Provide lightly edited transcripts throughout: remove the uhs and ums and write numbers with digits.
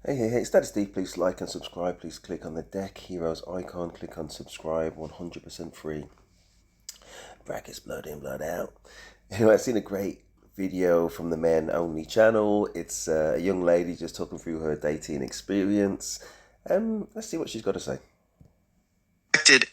Hey, Status D, please like and subscribe. Please click on the Deck Heroes icon. Click on subscribe, 100% free. Brackets blood in, blood out. Anyway, I've seen a great video from the Men Only channel. It's a young lady just talking through her dating experience. Let's see what she's got to say.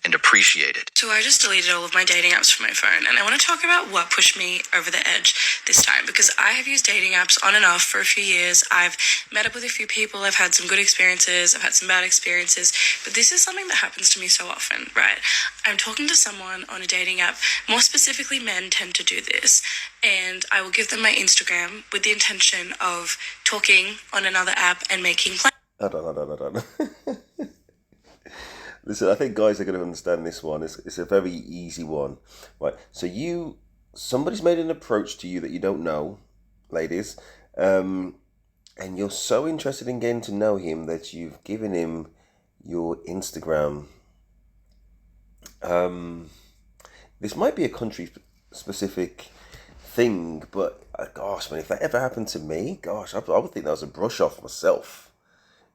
And appreciated. So I just deleted all of my dating apps from my phone, and I want to talk about what pushed me over the edge this time, because I have used dating apps on and off for a few years. I've met up with a few people, I've had some good experiences, I've had some bad experiences, but this is something that happens to me so often, right? I'm talking to someone on a dating app, more specifically men tend to do this, and I will give them my Instagram with the intention of talking on another app and making plans. Hold on. Listen, I think guys are going to understand this one. It's a very easy one, right? So somebody's made an approach to you that you don't know, ladies, and you're so interested in getting to know him that you've given him your Instagram. This might be a country specific thing, but gosh, man, if that ever happened to me, gosh, I would think that was a brush off myself.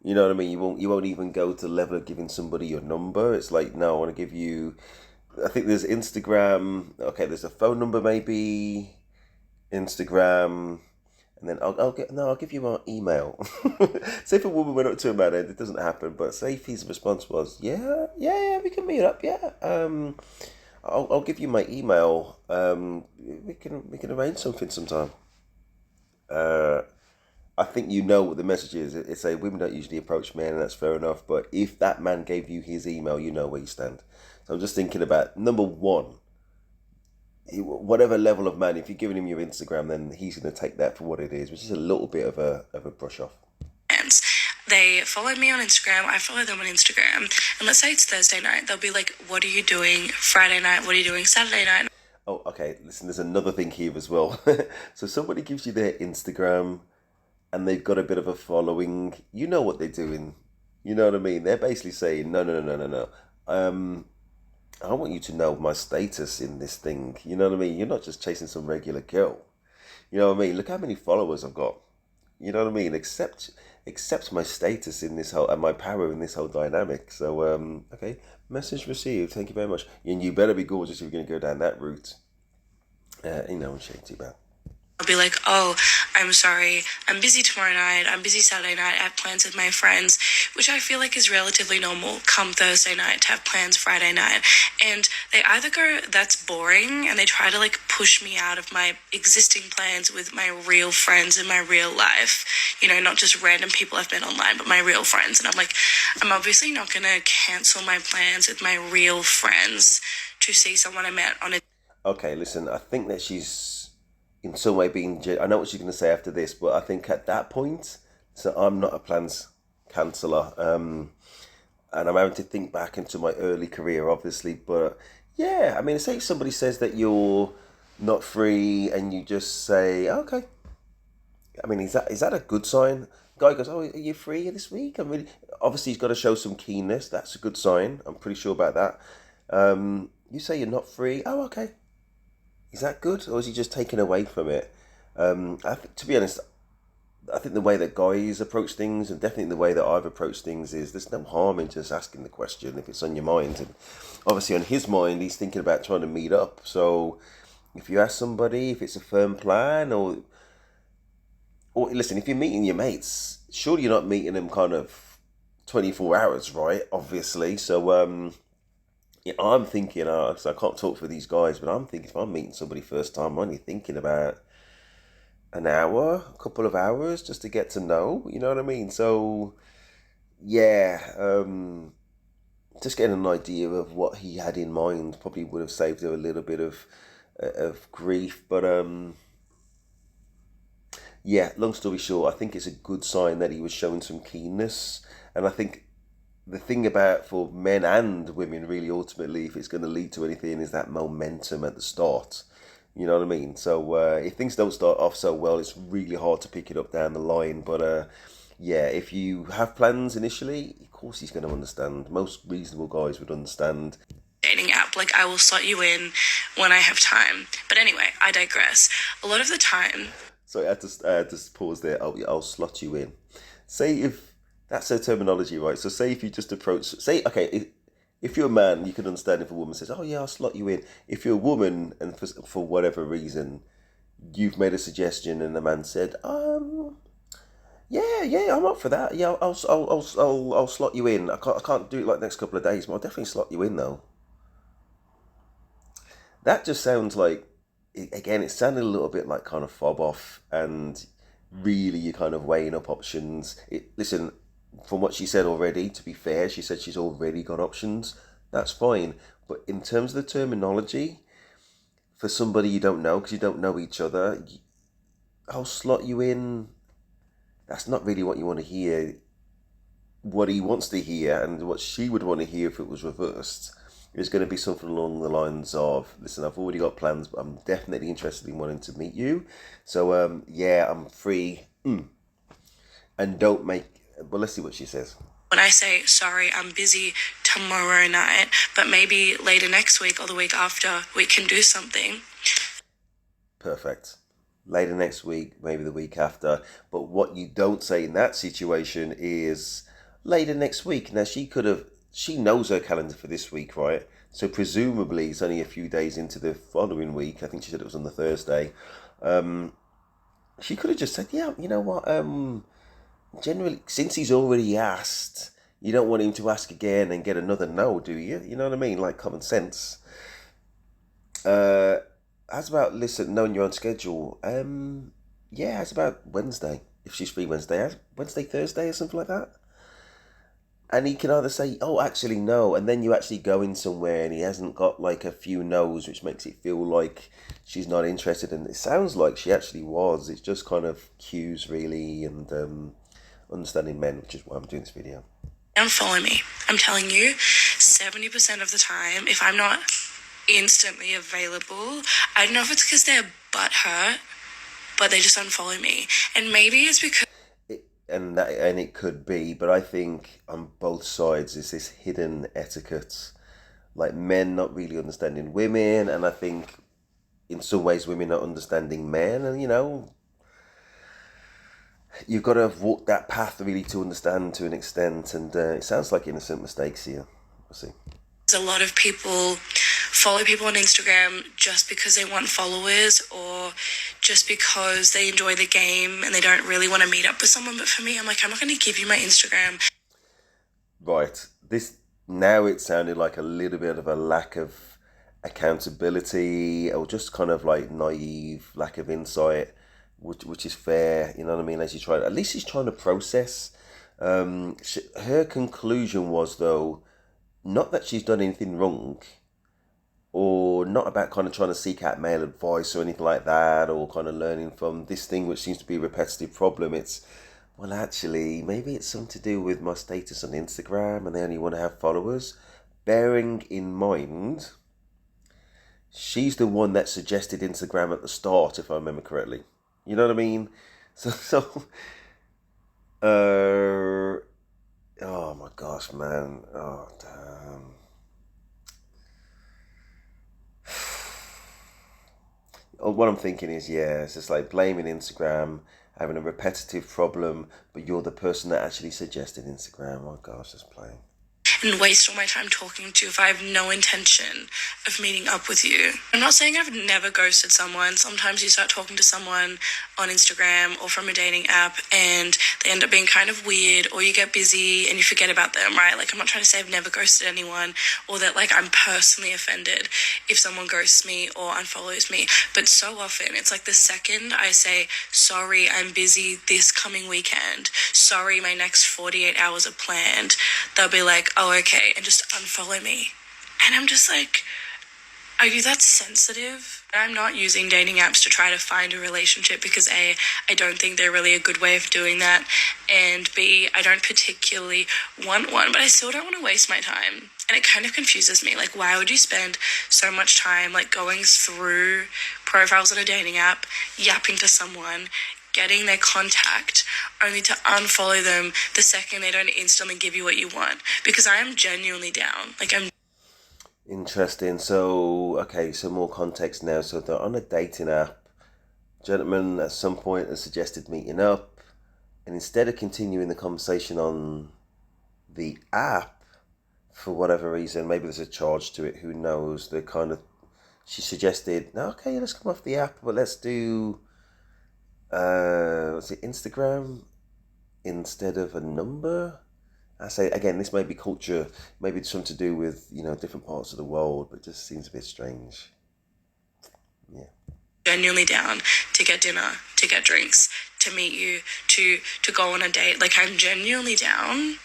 You know what I mean? You won't even go to the level of giving somebody your number. It's like, no, I want to give you. I think there's Instagram. Okay, there's a phone number maybe, Instagram, and then I'll give you my email. Say if a woman went up to a man and it doesn't happen, but say if his response was, yeah, we can meet up, yeah. I'll give you my email. We can arrange something sometime. Uh, I think you know what the message is. It's a women don't usually approach men, and that's fair enough. But if that man gave you his email, you know where you stand. So I'm just thinking about number one, whatever level of man, if you're giving him your Instagram, then he's going to take that for what it is, which is a little bit of a brush off. They follow me on Instagram, I follow them on Instagram, and let's say it's Thursday night, they'll be like, what are you doing Friday night? What are you doing Saturday night? Oh, okay. Listen, there's another thing here as well. So somebody gives you their Instagram, and they've got a bit of a following. You know what they're doing. You know what I mean? They're basically saying, no, no, no, no, no, no. I want you to know my status in this thing. You know what I mean? You're not just chasing some regular girl. You know what I mean? Look how many followers I've got. You know what I mean? Accept my status in this whole and my power in this whole dynamic. So okay, message received. Thank you very much. And you better be gorgeous if you're going to go down that route. And shake too bad. I'll be like, oh, I'm sorry, I'm busy tomorrow night, I'm busy Saturday night, I have plans with my friends, which I feel like is relatively normal come Thursday night to have plans Friday night. And they either go, that's boring, and they try to like push me out of my existing plans with my real friends in my real life, not just random people I've met online, but my real friends. And I'm like, I'm obviously not going to cancel my plans with my real friends to see someone I met on a. Okay, listen, I think that she's in some way being. I know what she's going to say after this, but I think at that point, so I'm not a plans canceller. And I'm having to think back into my early career, obviously. But yeah, I mean, say if somebody says that you're not free and you just say, okay. I mean, is that a good sign? Guy goes, oh, are you free this week? I mean, obviously he's got to show some keenness. That's a good sign. I'm pretty sure about that. You say you're not free. Oh, okay. Is that good, or is he just taken away from it? To be honest, I think the way that guys approach things, and definitely the way that I've approached things, is there's no harm in just asking the question if it's on your mind. And obviously, on his mind, he's thinking about trying to meet up. So, if you ask somebody if it's a firm plan, or listen, if you're meeting your mates, surely you're not meeting them kind of 24 hours, right? Obviously, so yeah, I'm thinking, so I can't talk for these guys, but I'm thinking if I'm meeting somebody first time, I'm only thinking about an hour, a couple of hours just to get to know, you know what I mean? So, yeah, just getting an idea of what he had in mind probably would have saved her a little bit of grief. But, yeah, long story short, I think it's a good sign that he was showing some keenness. And I think the thing about for men and women really ultimately if it's going to lead to anything is that momentum at the start, you know what I mean? So if things don't start off so well, it's really hard to pick it up down the line. But yeah, if you have plans initially, of course he's going to understand. Most reasonable guys would understand. Dating app, like I will slot you in when I have time. But anyway, I digress. A lot of the time. So I had to pause there. I'll slot you in. Say if That's her terminology, right? So say if you just approach, say, okay, if you're a man, you can understand if a woman says, "Oh yeah, I'll slot you in." If you're a woman and for whatever reason you've made a suggestion and the man said, yeah, I'm up for that. Yeah, I'll slot you in. I can't do it like the next couple of days, but I'll definitely slot you in though. That just sounds like, again, it sounded a little bit like kind of fob off, and really you're kind of weighing up options. Listen, from what she said already, to be fair, she said she's already got options. That's fine. But in terms of the terminology, for somebody you don't know, because you don't know each other, I'll slot you in. That's not really what you want to hear. What he wants to hear, and what she would want to hear if it was reversed, is going to be something along the lines of, listen, I've already got plans, but I'm definitely interested in wanting to meet you. So, yeah, I'm free. And don't make, well, let's see what she says. When I say, sorry, I'm busy tomorrow night, but maybe later next week or the week after, we can do something. Perfect. Later next week, maybe the week after. But what you don't say in that situation is later next week. Now, she knows her calendar for this week, right? So presumably it's only a few days into the following week. I think she said it was on the Thursday. She could have just said, yeah, you know what? Generally, since he's already asked, you don't want him to ask again and get another no, do you? You know what I mean? Like common sense. How's about, listen, knowing your own schedule? Yeah, how's about Wednesday? If she's free Wednesday, Wednesday, Thursday, or something like that. And he can either say, oh, actually, no, and then you actually go in somewhere and he hasn't got like a few no's, which makes it feel like she's not interested. And it sounds like she actually was. It's just kind of cues, really, and understanding men, which is why I'm doing this video. Don't follow me. I'm telling you, 70% of the time, if I'm not instantly available, I don't know if it's because they're butthurt, but they just unfollow me. And maybe it's because... And it could be, but I think on both sides is this hidden etiquette, like men not really understanding women, and I think in some ways women not understanding men, and you've got to have walked that path really to understand to an extent, and it sounds like innocent mistakes here. We'll see. A lot of people follow people on Instagram just because they want followers or just because they enjoy the game and they don't really want to meet up with someone. But for me, I'm like, I'm not going to give you my Instagram. Right. Now it sounded like a little bit of a lack of accountability, or just kind of like naive lack of insight, which is fair. You know what I mean? At least she's trying to process. Her conclusion was, though, not that she's done anything wrong, or not about kind of trying to seek out male advice or anything like that, or kind of learning from this thing which seems to be a repetitive problem. It's, well, actually, maybe it's something to do with my status on Instagram and they only want to have followers. Bearing in mind, she's the one that suggested Instagram at the start, if I remember correctly. You know what I mean? Oh my gosh, man. Oh, damn. What I'm thinking is, yeah, it's just like blaming Instagram, having a repetitive problem, but you're the person that actually suggested Instagram. Oh gosh, just playing. And waste all my time talking to you if I have no intention of meeting up with you. I'm not saying I've never ghosted someone. Sometimes you start talking to someone on Instagram or from a dating app and they end up being kind of weird, or you get busy and you forget about them, right? Like, I'm not trying to say I've never ghosted anyone or that like I'm personally offended if someone ghosts me or unfollows me. But so often it's like the second I say, sorry, I'm busy this coming weekend, sorry, my next 48 hours are planned, they'll be like, oh, okay, and just unfollow me. And I'm just like, are you that sensitive? I'm not using dating apps to try to find a relationship because A, I don't think they're really a good way of doing that, and B, I don't particularly want one, but I still don't want to waste my time. And it kind of confuses me. Like, why would you spend so much time like going through profiles on a dating app, yapping to someone, getting their contact, only to unfollow them the second they don't instantly give you what you want? Because I am genuinely down. Like, I'm... Interesting. So, okay, so more context now. So they're on a dating app. Gentleman at some point has suggested meeting up. And instead of continuing the conversation on the app, for whatever reason, maybe there's a charge to it, who knows, she suggested, okay, let's come off the app, but let's do, what's it, Instagram instead of a number? I say, again, this may be culture, maybe it's something to do with, different parts of the world, but it just seems a bit strange. Yeah. Genuinely down to get dinner, to get drinks, to meet you, to go on a date. Like, I'm genuinely down.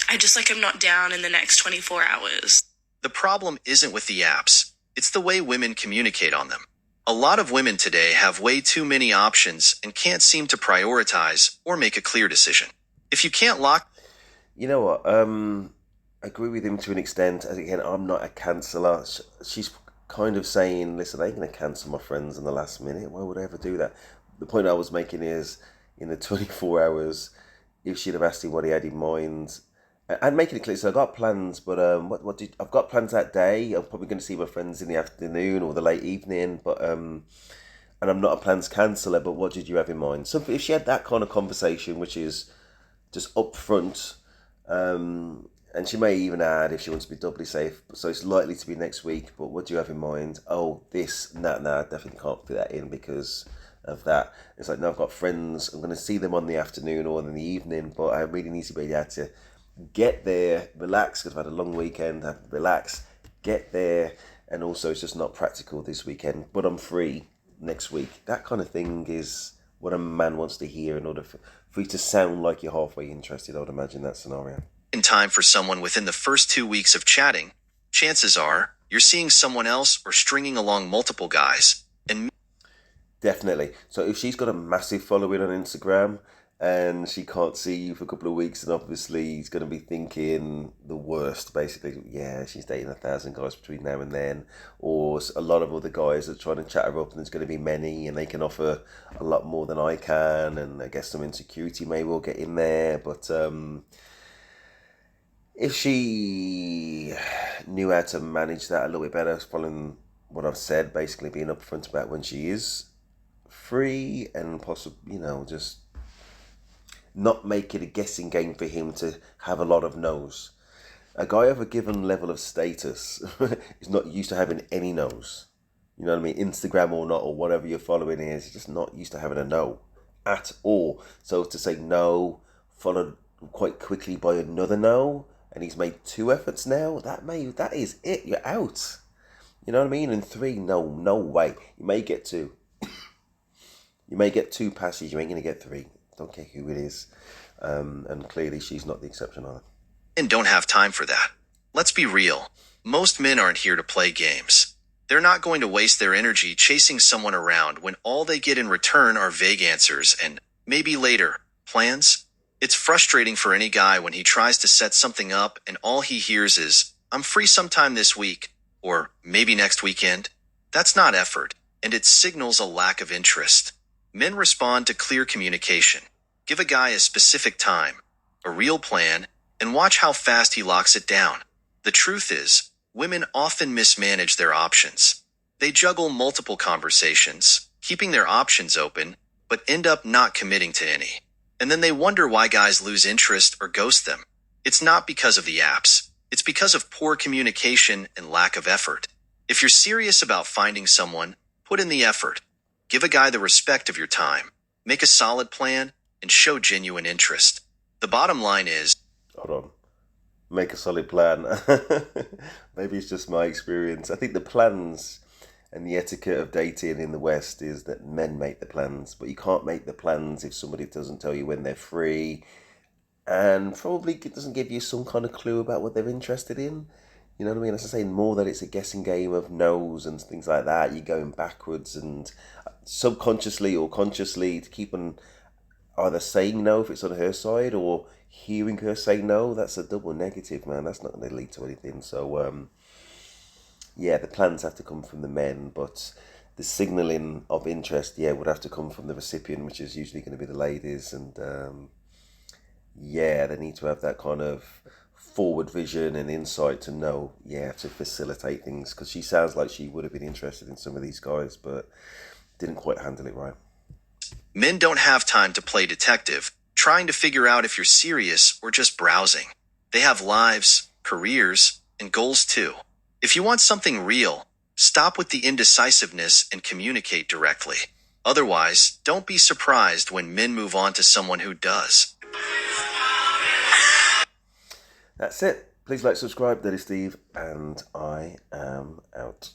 I just, I'm not down in the next 24 hours. The problem isn't with the apps. It's the way women communicate on them. A lot of women today have way too many options and can't seem to prioritize or make a clear decision. If you can't lock... You know what? I agree with him to an extent. As again, I'm not a canceller. She's kind of saying, listen, I ain't going to cancel my friends in the last minute. Why would I ever do that? The point I was making is, in the 24 hours, if she'd have asked him what he had in mind, and making it clear, so I got plans, but I've got plans that day. I'm probably going to see my friends in the afternoon or the late evening, but and I'm not a plans canceller, but what did you have in mind? So if she had that kind of conversation, which is just upfront, and she may even add, if she wants to be doubly safe, so it's likely to be next week, but what do you have in mind? Oh, this, nah, definitely can't fit that in because of that. It's like, no, I've got friends, I'm going to see them on the afternoon or in the evening, but I really need to be able to get there, relax, because I've had a long weekend, I have to relax, get there, and also it's just not practical this weekend, but I'm free next week. That kind of thing is what a man wants to hear in order for you to sound like you're halfway interested, I would imagine, that scenario. In time for someone within the first 2 weeks of chatting, chances are you're seeing someone else or stringing along multiple guys. And definitely. So if she's got a massive following on Instagram and she can't see you for a couple of weeks, and obviously he's going to be thinking the worst, basically. Yeah, she's dating 1,000 guys between now and then, or a lot of other guys are trying to chat her up, and there's going to be many, and they can offer a lot more than I can, and I guess some insecurity may well get in there. But if she knew how to manage that a little bit better, following what I've said, basically being upfront about when she is free, and possibly, just not make it a guessing game for him to have a lot of no's. A guy of a given level of status is not used to having any no's. You know what I mean? Instagram or not, or whatever you're following is, just not used to having a no at all. So to say no, followed quite quickly by another no, and he's made 2 efforts now, that is it. You're out. You know what I mean? And 3, no way. You may get 2. You may get 2 passes. You ain't gonna get 3. Don't care who it is. And clearly she's not the exception either. And don't have time for that. Let's be real. Most men aren't here to play games. They're not going to waste their energy chasing someone around when all they get in return are vague answers and, maybe later, plans. It's frustrating for any guy when he tries to set something up and all he hears is, I'm free sometime this week, or maybe next weekend. That's not effort, and it signals a lack of interest. Men respond to clear communication. Give a guy a specific time, a real plan, and watch how fast he locks it down. The truth is, women often mismanage their options. They juggle multiple conversations, keeping their options open, but end up not committing to any. And then they wonder why guys lose interest or ghost them. It's not because of the apps. It's because of poor communication and lack of effort. If you're serious about finding someone, put in the effort. Give a guy the respect of your time. Make a solid plan and show genuine interest. The bottom line is... Hold on. Make a solid plan. Maybe it's just my experience. I think the plans and the etiquette of dating in the West is that men make the plans, but you can't make the plans if somebody doesn't tell you when they're free, and probably doesn't give you some kind of clue about what they're interested in. You know what I mean? As I say, more that it's a guessing game of no's and things like that. You're going backwards and subconsciously or consciously to keep on either saying no if it's on her side or hearing her say no. That's a double negative, man. That's not going to lead to anything. So, yeah, the plans have to come from the men, but the signalling of interest, would have to come from the recipient, which is usually going to be the ladies. And, they need to have that kind of forward vision and insight to know, to facilitate things, because she sounds like she would have been interested in some of these guys, but didn't quite handle it right. Men don't have time to play detective, trying to figure out if you're serious or just browsing. They have lives, careers, and goals too. If you want something real, stop with the indecisiveness and communicate directly. Otherwise, don't be surprised when men move on to someone who does. That's it. Please like, subscribe. That is Steve, and I am out.